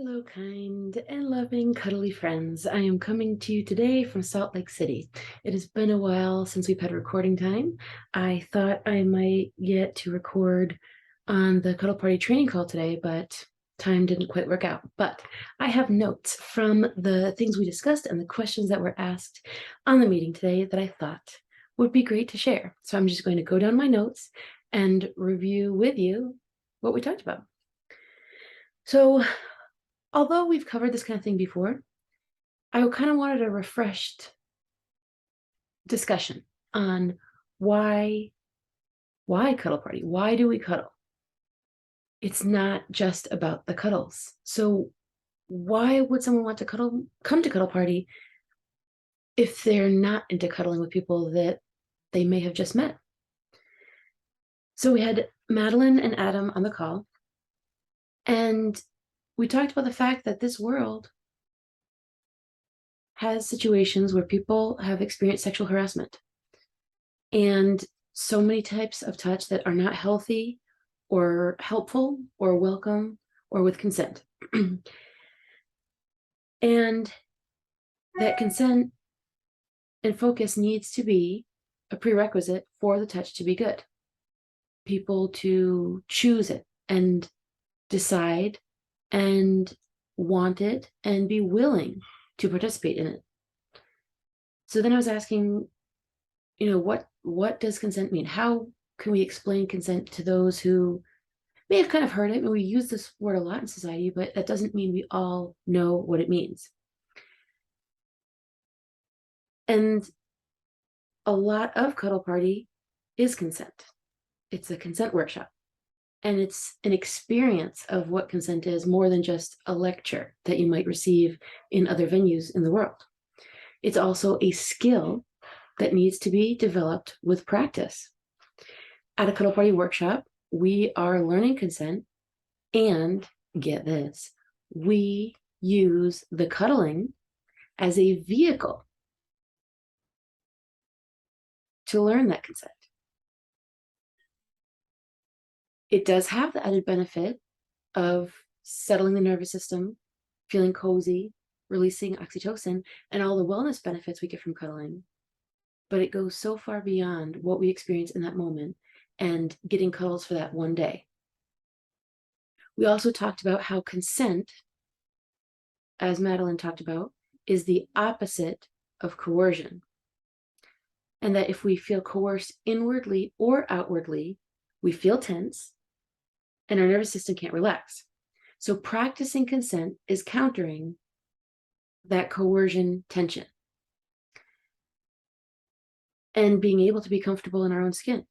Hello, kind and loving, cuddly friends. I am coming to you today from Salt Lake City. It has been a while since we've had recording time. I thought I might get to record on the Cuddle Party training call today, but time didn't quite work out. But I have notes from the things we discussed and the questions that were asked on the meeting today that I thought would be great to share. So I'm just going to go down my notes and review with you what we talked about. So although we've covered this kind of thing before, I kind of wanted a refreshed discussion on why cuddle party? Why do we cuddle? It's not just about the cuddles. So why would someone want to come to cuddle party if they're not into cuddling with people that they may have just met? So we had Madeline and Adam on the call, and we talked about the fact that this world has situations where people have experienced sexual harassment and so many types of touch that are not healthy or helpful or welcome or with consent. And that consent and focus needs to be a prerequisite for the touch to be good. People to choose it and decide and want it and be willing to participate in it. So then I was asking, what does consent mean? How can we explain consent to those who may have kind of heard it? I mean, we use this word a lot in society, but that doesn't mean we all know what it means. And a lot of Cuddle Party is consent. It's a consent workshop. And it's an experience of what consent is more than just a lecture that you might receive in other venues in the world. It's also a skill that needs to be developed with practice. At a Cuddle Party workshop, we are learning consent, and get this, we use the cuddling as a vehicle to learn that consent. It does have the added benefit of settling the nervous system, feeling cozy, releasing oxytocin, and all the wellness benefits we get from cuddling. But it goes so far beyond what we experience in that moment and getting cuddles for that one day. We also talked about how consent, as Madeline talked about, is the opposite of coercion. And that if we feel coerced inwardly or outwardly, we feel tense and our nervous system can't relax. So practicing consent is countering that coercion tension and being able to be comfortable in our own skin,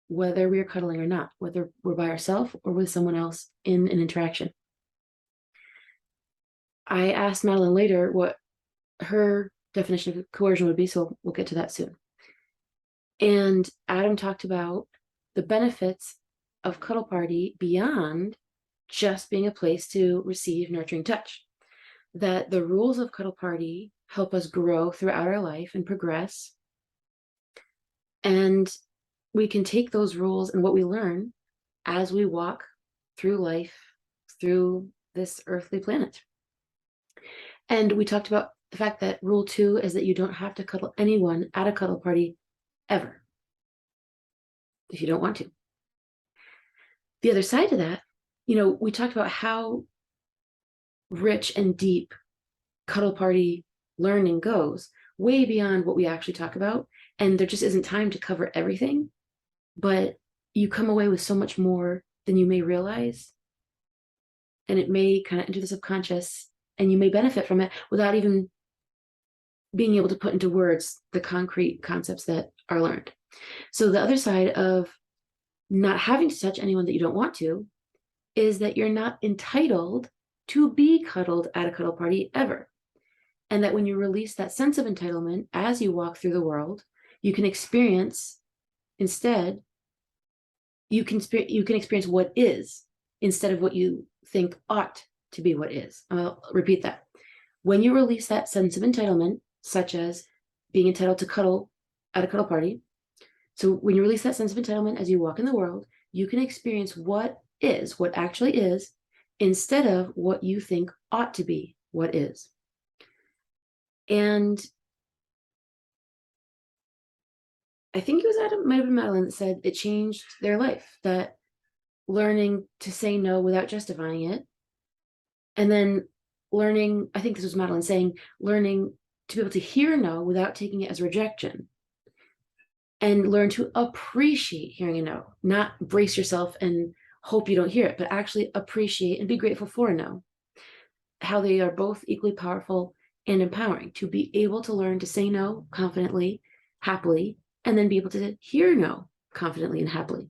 whether we are cuddling or not, whether we're by ourselves or with someone else in an interaction. I asked Madeline later what her definition of coercion would be, so we'll get to that soon. And Adam talked about the benefits of Cuddle Party beyond just being a place to receive nurturing touch. That the rules of Cuddle Party help us grow throughout our life and progress. And we can take those rules and what we learn as we walk through life, through this earthly planet. And we talked about the fact that rule 2 is that you don't have to cuddle anyone at a Cuddle Party ever, if you don't want to. The other side of that, we talked about how rich and deep Cuddle Party learning goes, way beyond what we actually talk about. And there just isn't time to cover everything, but you come away with so much more than you may realize. And it may kind of enter the subconscious, and you may benefit from it without even being able to put into words the concrete concepts that are learned. So the other side of not having to touch anyone that you don't want to is that you're not entitled to be cuddled at a Cuddle Party ever. And that when you release that sense of entitlement as you walk through the world, you can experience instead, you can experience what is instead of what you think ought to be what is. I'll repeat that. When you release that sense of entitlement, such as being entitled to cuddle at a Cuddle Party, so when you release that sense of entitlement as you walk in the world, you can experience what is, what actually is, instead of what you think ought to be what is. And I think it was Adam, might have been Madeline, that said it changed their life, that learning to say no without justifying it, and then learning, I think this was Madeline saying, learning to be able to hear no without taking it as rejection, and learn to appreciate hearing a no, not brace yourself and hope you don't hear it, but actually appreciate and be grateful for a no. How they are both equally powerful and empowering, to be able to learn to say no confidently, happily, and then be able to hear no confidently and happily.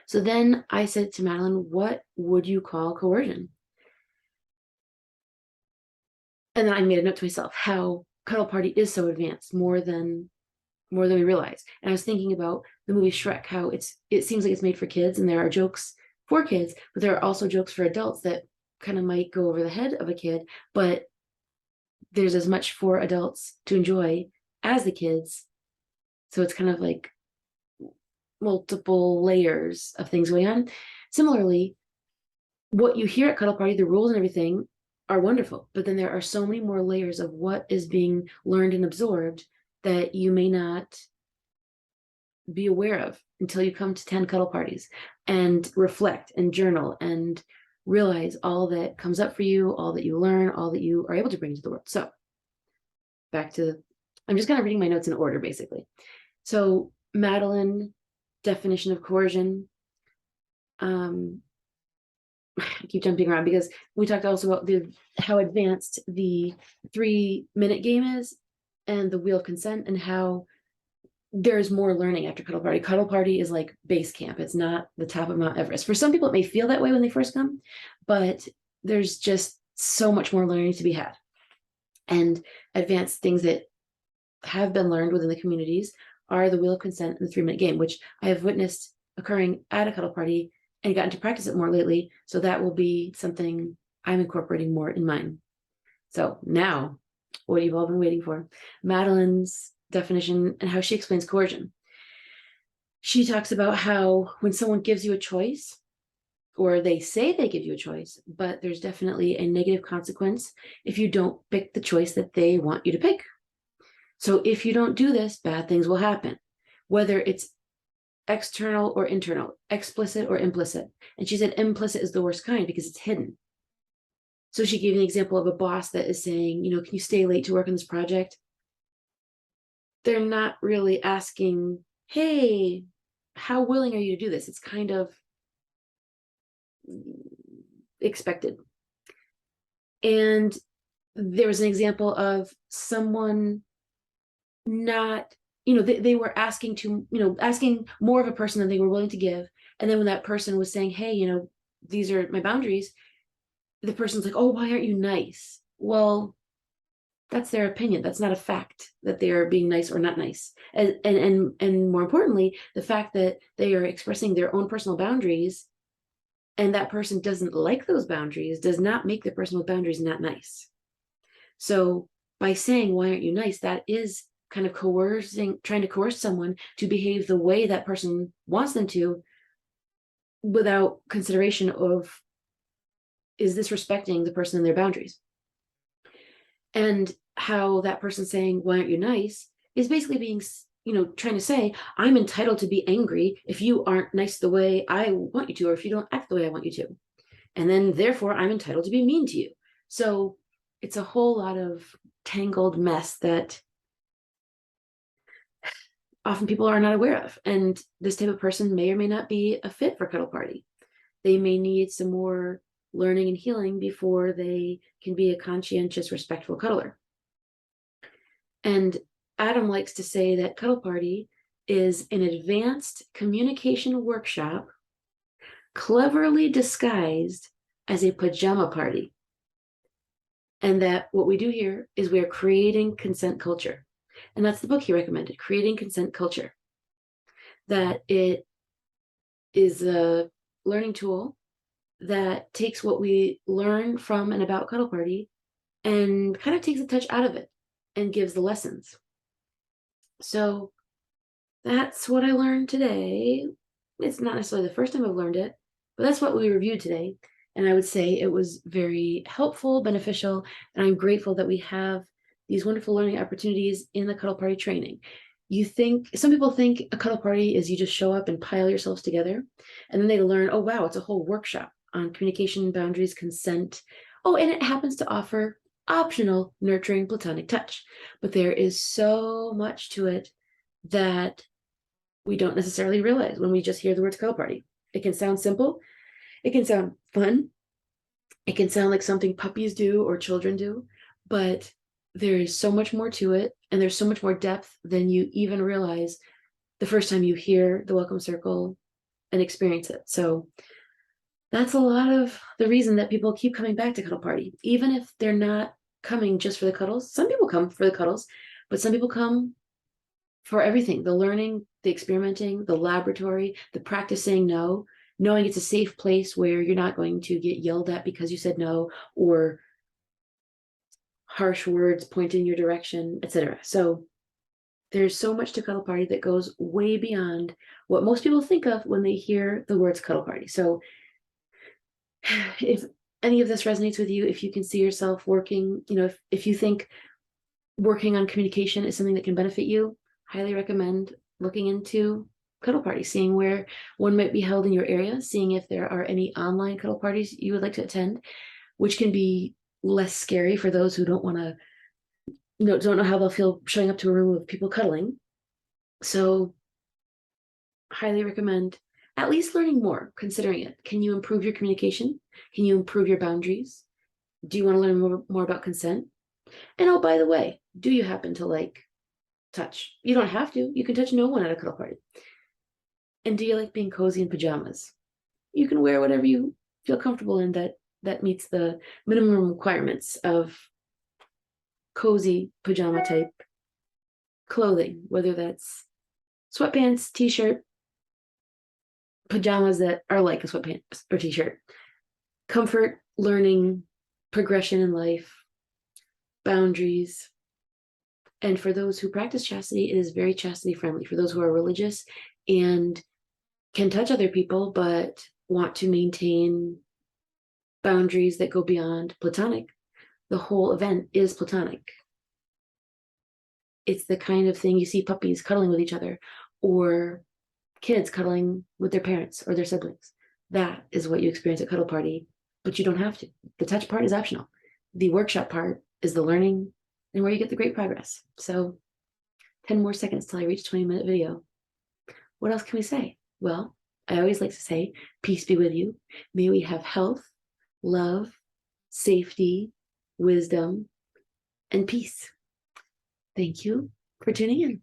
So then I said to Madeline, what would you call coercion? And then I made a note to myself how Cuddle Party is so advanced, more than we realize. And I was thinking about the movie Shrek, how it seems like it's made for kids, and there are jokes for kids, but there are also jokes for adults that kind of might go over the head of a kid, but there's as much for adults to enjoy as the kids. So it's kind of like multiple layers of things going on. Similarly, what you hear at Cuddle Party, the rules and everything, are wonderful, but then there are so many more layers of what is being learned and absorbed that you may not be aware of until you come to 10 Cuddle Parties and reflect and journal and realize all that comes up for you, all that you learn, all that you are able to bring to the world. So back to, I'm just kind of reading my notes in order, basically. So Madeline, definition of coercion. I keep jumping around because we talked also about how advanced the 3-minute game is, and the wheel of consent, and how there's more learning after Cuddle Party. Cuddle Party is like base camp. It's not the top of Mount Everest. For some people, it may feel that way when they first come, but there's just so much more learning to be had. And advanced things that have been learned within the communities are the wheel of consent and the 3-minute game, which I have witnessed occurring at a Cuddle Party and gotten to practice it more lately. So that will be something I'm incorporating more in mine. So now, what you've all been waiting for, Madeline's definition and how she explains coercion. She talks about how when someone gives you a choice, or they say they give you a choice, but there's definitely a negative consequence if you don't pick the choice that they want you to pick. So if you don't do this, bad things will happen, whether it's external or internal, explicit or implicit. And she said implicit is the worst kind because it's hidden. So she gave an example of a boss that is saying, can you stay late to work on this project? They're not really asking, hey, how willing are you to do this? It's kind of expected. And there was an example of someone not, they were asking asking more of a person than they were willing to give. And then when that person was saying, hey, these are my boundaries, the person's like, oh, why aren't you nice? Well, that's their opinion. That's not a fact that they are being nice or not nice. And more importantly, the fact that they are expressing their own personal boundaries and that person doesn't like those boundaries does not make the person with boundaries not nice. So by saying, why aren't you nice? That is kind of trying to coerce someone to behave the way that person wants them to, without consideration of, is this respecting the person and their boundaries? And how that person saying, why aren't you nice, is basically being, trying to say, I'm entitled to be angry if you aren't nice the way I want you to, or if you don't act the way I want you to. And then therefore I'm entitled to be mean to you. So it's a whole lot of tangled mess that often people are not aware of. And this type of person may or may not be a fit for Cuddle Party. They may need some more learning and healing before they can be a conscientious, respectful cuddler. And Adam likes to say that Cuddle Party is an advanced communication workshop cleverly disguised as a pajama party. And that what we do here is we are creating consent culture. And that's the book he recommended, Creating Consent Culture. That it is a learning tool that takes what we learn from and about Cuddle Party and kind of takes a touch out of it and gives the lessons. So that's what I learned today. It's not necessarily the first time I've learned it, but that's what we reviewed today. And I would say it was very helpful, beneficial, and I'm grateful that we have these wonderful learning opportunities in the Cuddle Party training. Some people think a cuddle party is you just show up and pile yourselves together, and then they learn, oh, wow, it's a whole workshop on communication, boundaries, consent. Oh, and it happens to offer optional nurturing platonic touch. But there is so much to it that we don't necessarily realize when we just hear the words cuddle party. It can sound simple, it can sound fun, it can sound like something puppies do or children do, but there is so much more to it, and there's so much more depth than you even realize the first time you hear the welcome circle and experience it. So that's a lot of the reason that people keep coming back to Cuddle Party, even if they're not coming just for the cuddles. Some people come for the cuddles, but some people come for everything: the learning, the experimenting, the laboratory, the practicing no, knowing it's a safe place where you're not going to get yelled at because you said no, or harsh words pointed in your direction, etc. So there's so much to Cuddle Party that goes way beyond what most people think of when they hear the words Cuddle Party. So if any of this resonates with you, if you can see yourself working, if you think working on communication is something that can benefit you, highly recommend looking into Cuddle Party, seeing where one might be held in your area, seeing if there are any online Cuddle Parties you would like to attend, which can be less scary for those who don't want to, don't know how they'll feel showing up to a room of people cuddling. So highly recommend at least learning more, considering it. Can you improve your communication? Can you improve your boundaries? Do you want to learn more about consent? And oh, by the way, do you happen to like touch? You don't have to. You can touch no one at a cuddle party. And do you like being cozy in pajamas? You can wear whatever you feel comfortable in that meets the minimum requirements of cozy pajama type clothing, whether that's sweatpants, t-shirt, pajamas that are like a sweatpants or t-shirt, comfort, learning, progression in life, boundaries. And for those who practice chastity, it is very chastity friendly. For those who are religious and can touch other people but want to maintain boundaries that go beyond platonic, the whole event is platonic. It's the kind of thing you see puppies cuddling with each other, or kids cuddling with their parents or their siblings. That is what you experience at Cuddle Party, but you don't have to. The touch part is optional. The workshop part is the learning and where you get the great progress. So 10 more seconds till I reach 20-minute video. What else can we say? Well, I always like to say, peace be with you. May we have health, love, safety, wisdom, and peace. Thank you for tuning in.